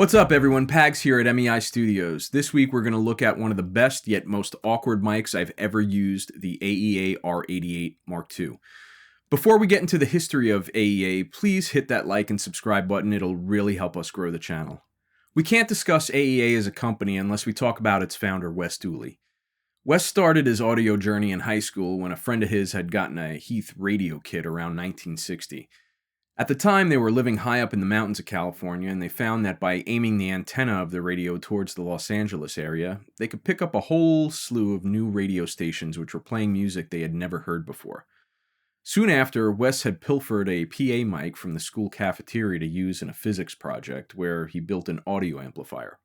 What's up everyone, Pags here at MEI Studios. This week we're going to look at one of the best yet most awkward mics I've ever used, the AEA R88 Mark II. Before we get into the history of AEA, please hit that like and subscribe button, it'll really help us grow the channel. We can't discuss AEA as a company unless we talk about its founder, Wes Dooley. Wes started his audio journey in high school when a friend of his had gotten a Heath radio kit around 1960. At the time, they were living high up in the mountains of California, and they found that by aiming the antenna of the radio towards the Los Angeles area, they could pick up a whole slew of new radio stations which were playing music they had never heard before. Soon after, Wes had pilfered a PA mic from the school cafeteria to use in a physics project where he built an audio amplifier.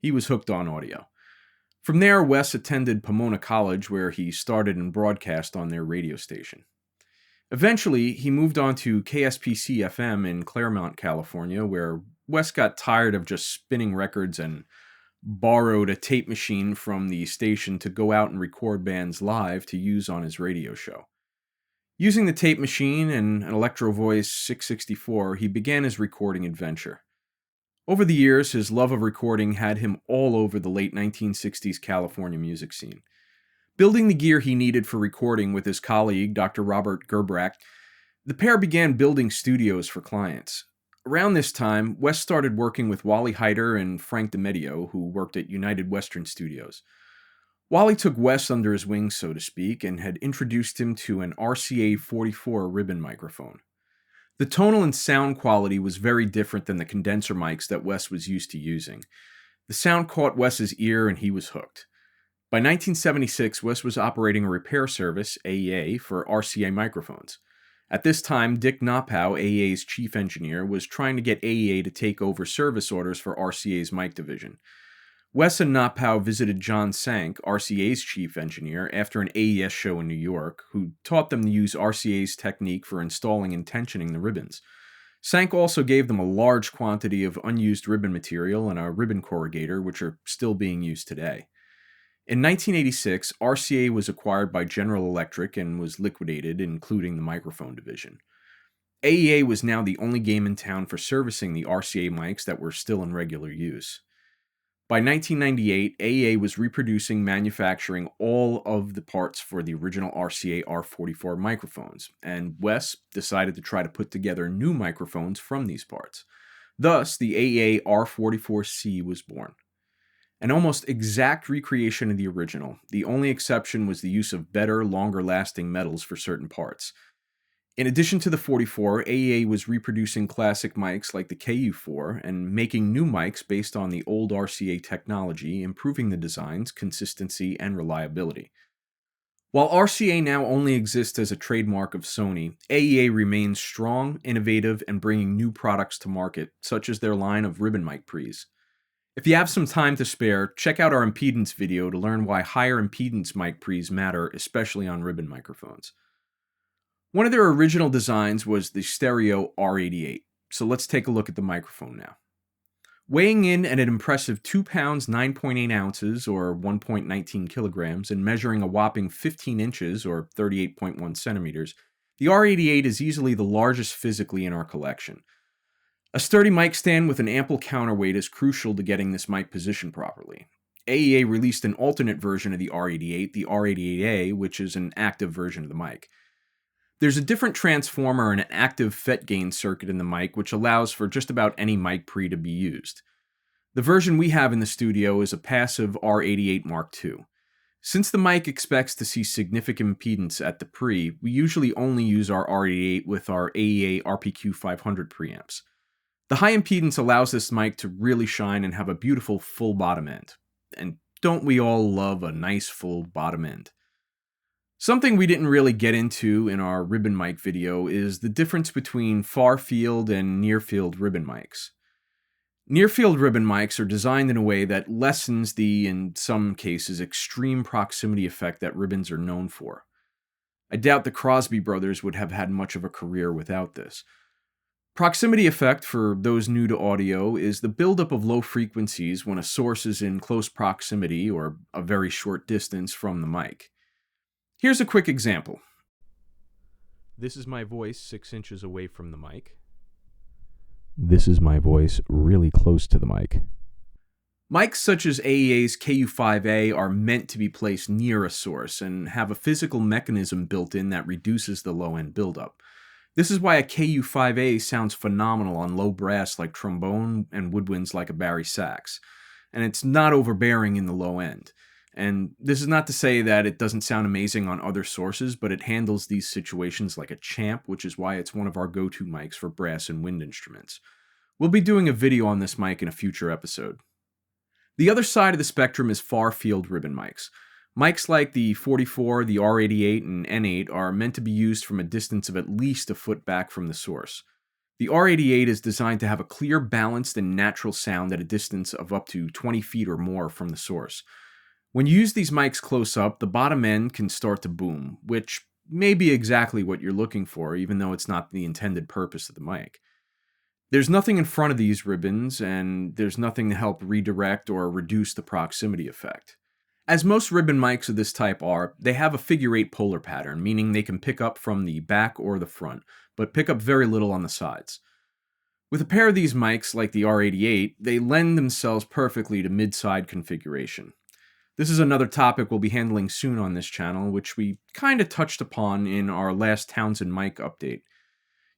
He was hooked on audio. From there, Wes attended Pomona College, where he started in broadcast on their radio station. Eventually, he moved on to KSPC-FM in Claremont, California, where Wes got tired of just spinning records and borrowed a tape machine from the station to go out and record bands live to use on his radio show. Using the tape machine and an Electro Voice 664, he began his recording adventure. Over the years, his love of recording had him all over the late 1960s California music scene. Building the gear he needed for recording with his colleague, Dr. Robert Gerbrach, the pair began building studios for clients. Around this time, Wes started working with Wally Heider and Frank DiMedio, who worked at United Western Studios. Wally took Wes under his wing, so to speak, and had introduced him to an RCA 44 ribbon microphone. The tonal and sound quality was very different than the condenser mics that Wes was used to using. The sound caught Wes's ear and he was hooked. By 1976, Wes was operating a repair service, AEA, for RCA microphones. At this time, Dick Knoppow, AEA's chief engineer, was trying to get AEA to take over service orders for RCA's mic division. Wes and Knoppow visited John Sank, RCA's chief engineer, after an AES show in New York, who taught them to use RCA's technique for installing and tensioning the ribbons. Sank also gave them a large quantity of unused ribbon material and a ribbon corrugator, which are still being used today. In 1986, RCA was acquired by General Electric and was liquidated, including the microphone division. AEA was now the only game in town for servicing the RCA mics that were still in regular use. By 1998, AEA was manufacturing all of the parts for the original RCA R44 microphones, and Wes decided to try to put together new microphones from these parts. Thus, the AEA R44C was born. An almost exact recreation of the original. The only exception was the use of better, longer-lasting metals for certain parts. In addition to the 44, AEA was reproducing classic mics like the KU4 and making new mics based on the old RCA technology, improving the designs, consistency, and reliability. While RCA now only exists as a trademark of Sony, AEA remains strong, innovative, and bringing new products to market, such as their line of ribbon mic pre's. If you have some time to spare, check out our impedance video to learn why higher impedance mic pre's matter, especially on ribbon microphones. One of their original designs was the stereo R88, so let's take a look at the microphone now. Weighing in at an impressive 2 pounds 9.8 ounces or 1.19 kilograms and measuring a whopping 15 inches or 38.1 centimeters, the R88 is easily the largest physically in our collection. A sturdy mic stand with an ample counterweight is crucial to getting this mic positioned properly. AEA released an alternate version of the R88, the R88A, which is an active version of the mic. There's a different transformer and an active FET gain circuit in the mic, which allows for just about any mic pre to be used. The version we have in the studio is a passive R88 Mark II. Since the mic expects to see significant impedance at the pre, we usually only use our R88 with our AEA RPQ 500 preamps. The high impedance allows this mic to really shine and have a beautiful full bottom end. And don't we all love a nice full bottom end? Something we didn't really get into in our ribbon mic video is the difference between far field and near field ribbon mics. Near field ribbon mics are designed in a way that lessens the, in some cases, extreme proximity effect that ribbons are known for. I doubt the Crosby brothers would have had much of a career without this. Proximity effect, for those new to audio, is the buildup of low frequencies when a source is in close proximity or a very short distance from the mic. Here's a quick example. This is my voice 6 inches away from the mic. This is my voice really close to the mic. Mics such as AEA's KU5A are meant to be placed near a source and have a physical mechanism built in that reduces the low-end buildup. This is why a KU5A sounds phenomenal on low brass like trombone and woodwinds like a bari sax, and it's not overbearing in the low end. And this is not to say that it doesn't sound amazing on other sources, but it handles these situations like a champ, which is why it's one of our go-to mics for brass and wind instruments. We'll be doing a video on this mic in a future episode. The other side of the spectrum is far-field ribbon mics. Mics like the 44, the R88, and N8 are meant to be used from a distance of at least a foot back from the source. The R88 is designed to have a clear, balanced, and natural sound at a distance of up to 20 feet or more from the source. When you use these mics close up, the bottom end can start to boom, which may be exactly what you're looking for, even though it's not the intended purpose of the mic. There's nothing in front of these ribbons, and there's nothing to help redirect or reduce the proximity effect. As most ribbon mics of this type are, they have a figure-8 polar pattern, meaning they can pick up from the back or the front, but pick up very little on the sides. With a pair of these mics, like the R88, they lend themselves perfectly to mid-side configuration. This is another topic we'll be handling soon on this channel, which we kind of touched upon in our last Townsend mic update.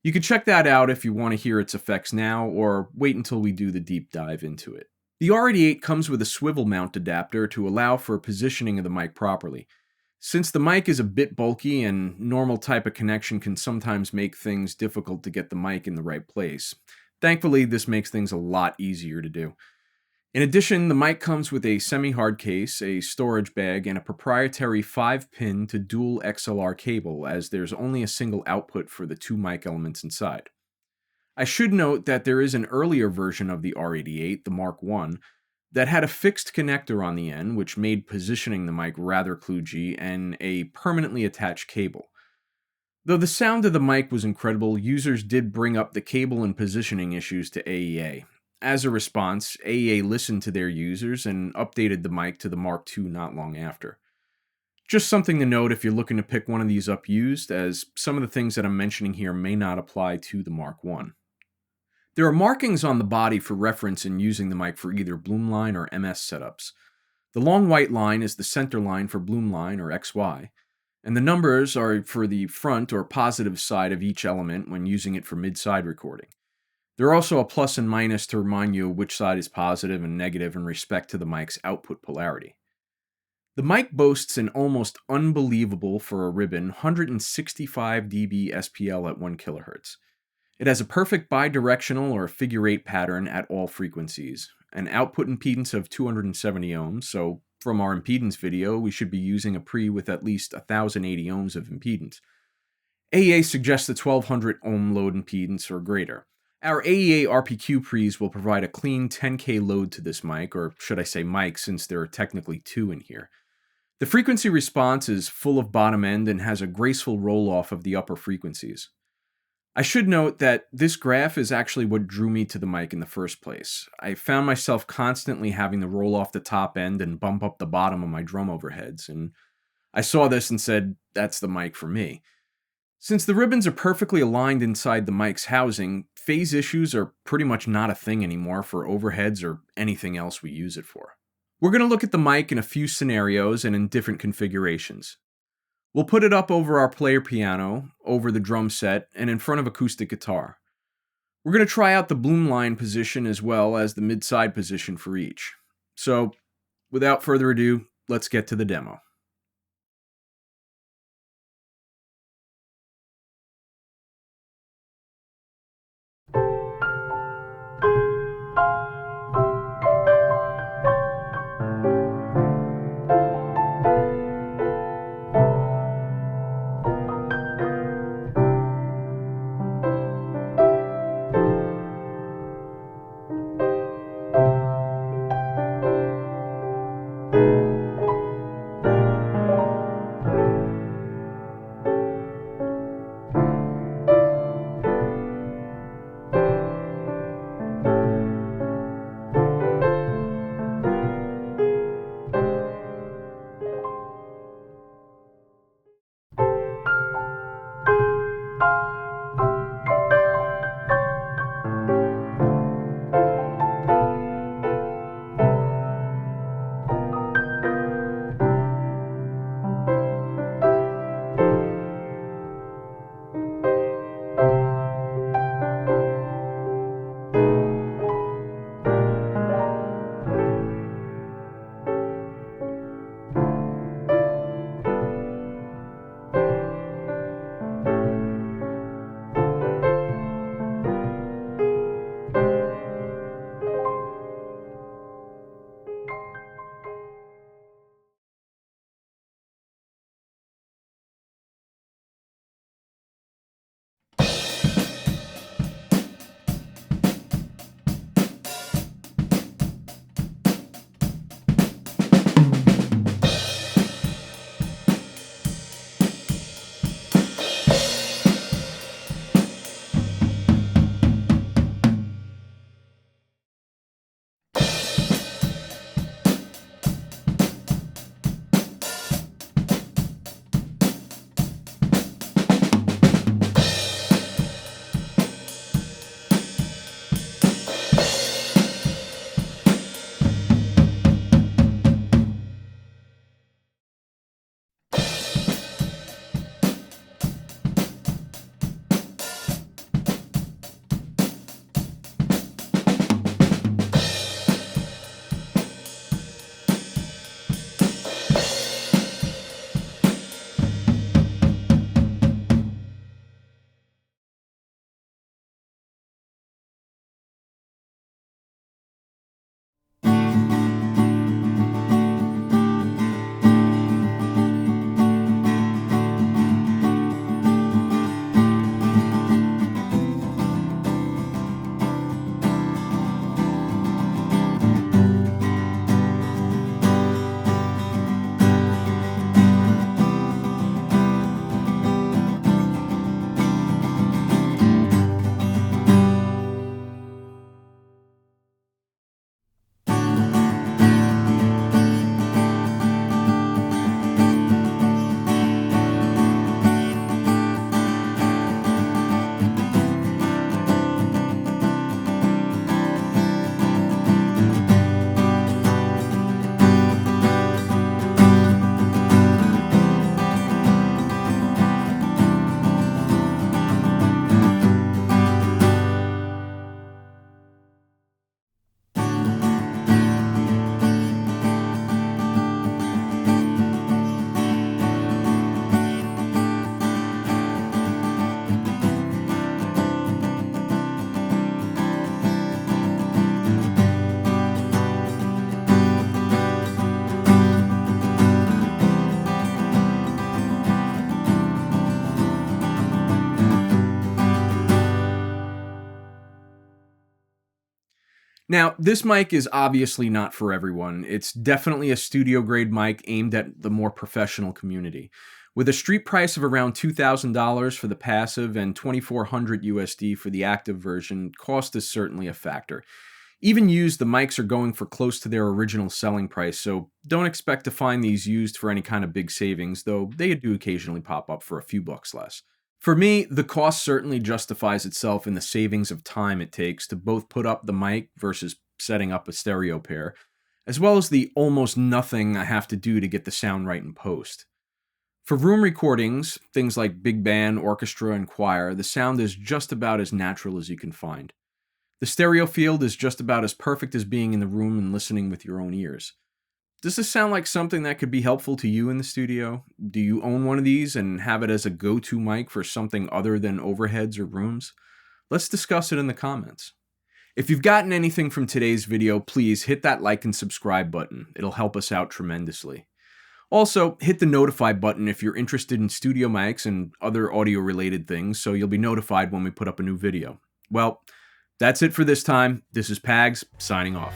You can check that out if you want to hear its effects now, or wait until we do the deep dive into it. The R88 comes with a swivel mount adapter to allow for positioning of the mic properly. Since the mic is a bit bulky and normal type of connection can sometimes make things difficult to get the mic in the right place, thankfully this makes things a lot easier to do. In addition, the mic comes with a semi-hard case, a storage bag, and a proprietary 5-pin to dual XLR cable, as there's only a single output for the two mic elements inside. I should note that there is an earlier version of the R88, the Mark I, that had a fixed connector on the end, which made positioning the mic rather kludgy, and a permanently attached cable. Though the sound of the mic was incredible, users did bring up the cable and positioning issues to AEA. As a response, AEA listened to their users and updated the mic to the Mark II not long after. Just something to note if you're looking to pick one of these up used, as some of the things that I'm mentioning here may not apply to the Mark I. There are markings on the body for reference in using the mic for either Blumlein or M-S setups. The long white line is the center line for Blumlein or XY, and the numbers are for the front or positive side of each element when using it for mid-side recording. There are also a plus and minus to remind you which side is positive and negative in respect to the mic's output polarity. The mic boasts an almost unbelievable, for a ribbon, 165 dB SPL at 1 kHz. It has a perfect bidirectional or figure-8 pattern at all frequencies, an output impedance of 270 ohms, so from our impedance video, we should be using a pre with at least 1080 ohms of impedance. AEA suggests a 1200 ohm load impedance or greater. Our AEA RPQ pre's will provide a clean 10K load to this mic, or should I say mic, since there are technically two in here. The frequency response is full of bottom end and has a graceful roll-off of the upper frequencies. I should note that this graph is actually what drew me to the mic in the first place. I found myself constantly having to roll off the top end and bump up the bottom of my drum overheads, and I saw this and said, that's the mic for me. Since the ribbons are perfectly aligned inside the mic's housing, phase issues are pretty much not a thing anymore for overheads or anything else we use it for. We're going to look at the mic in a few scenarios and in different configurations. We'll put it up over our player piano, over the drum set, and in front of acoustic guitar. We're going to try out the Blumlein position as well as the mid-side position for each. So, without further ado, let's get to the demo. Now, this mic is obviously not for everyone. It's definitely a studio grade mic aimed at the more professional community. With a street price of around $2,000 for the passive and $2,400 USD for the active version, cost is certainly a factor. Even used, the mics are going for close to their original selling price, so don't expect to find these used for any kind of big savings, though they do occasionally pop up for a few bucks less. For me, the cost certainly justifies itself in the savings of time it takes to both put up the mic versus setting up a stereo pair, as well as the almost nothing I have to do to get the sound right in post. For room recordings, things like big band, orchestra, and choir, the sound is just about as natural as you can find. The stereo field is just about as perfect as being in the room and listening with your own ears. Does this sound like something that could be helpful to you in the studio? Do you own one of these and have it as a go-to mic for something other than overheads or rooms? Let's discuss it in the comments. If you've gotten anything from today's video, please hit that like and subscribe button. It'll help us out tremendously. Also, hit the notify button if you're interested in studio mics and other audio-related things, so you'll be notified when we put up a new video. Well, that's it for this time. This is Pags, signing off.